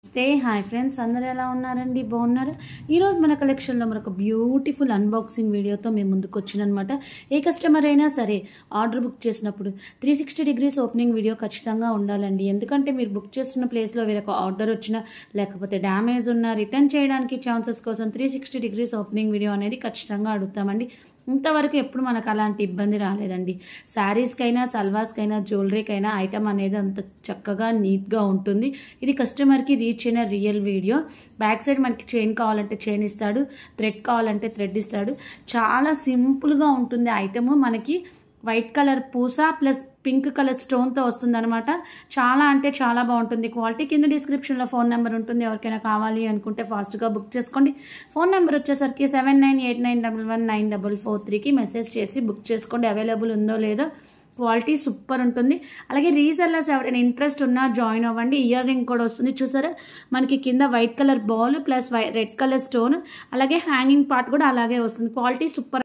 Hi friends, అందరూ ఎలా ఉన్నారండి? బాగున్నారు. ఈరోజు మన కలెక్షన్లో మనకు బ్యూటిఫుల్ అన్బాక్సింగ్ వీడియోతో మేము ముందుకు వచ్చినమాట. ఏ కస్టమర్ అయినా సరే ఆర్డర్ బుక్ చేసినప్పుడు 360 డిగ్రీస్ ఓపెనింగ్ వీడియో ఖచ్చితంగా ఉండాలండి. ఎందుకంటే మీరు బుక్ చేస్తున్న ప్లేస్లో వేరొక ఆర్డర్ వచ్చినా లేకపోతే డ్యామేజ్ ఉన్నా రిటర్న్ చేయడానికి ఛాన్సెస్ కోసం 360 డిగ్రీస్ ఓపెనింగ్ వీడియో అనేది ఖచ్చితంగా అడుగుతామండి. ఇంతవరకు ఎప్పుడు మనకు అలాంటి ఇబ్బంది రాలేదండి. శారీస్కైనా, సల్వార్స్కైనా, జ్యువెలరీకైనా ఐటమ్ అనేది అంత చక్కగా నీట్గా ఉంటుంది. ఇది కస్టమర్కి రీచ్ అయిన రియల్ వీడియో. బ్యాక్ సైడ్ మనకి చైన్ కావాలంటే చైన్ ఇస్తాడు, థ్రెడ్ కావాలంటే థ్రెడ్ ఇస్తాడు. చాలా సింపుల్గా ఉంటుంది ఐటమ్. మనకి వైట్ కలర్ పూస ప్లస్ పింక్ కలర్ స్టోన్తో వస్తుంది అనమాట. చాలా అంటే చాలా బాగుంటుంది. క్వాలిటీ కింద డిస్క్రిప్షన్లో ఫోన్ నెంబర్ ఉంటుంది. ఎవరికైనా కావాలి అనుకుంటే ఫాస్ట్గా బుక్ చేసుకోండి. ఫోన్ నెంబర్ వచ్చేసరికి 7989119443కి మెసేజ్ చేసి బుక్ చేసుకోండి. అవైలబుల్ ఉందో లేదో. క్వాలిటీ సూపర్ ఉంటుంది. అలాగే రీసెల్లర్స్ ఎవరైనా ఇంట్రెస్ట్ ఉన్నా జాయిన్ అవ్వండి. ఇయర్ రింగ్ కూడా వస్తుంది చూసారా, మనకి కింద white colour ball plus red colour stone, అలాగే హ్యాంగింగ్ పార్ట్ కూడా అలాగే వస్తుంది. Quality super.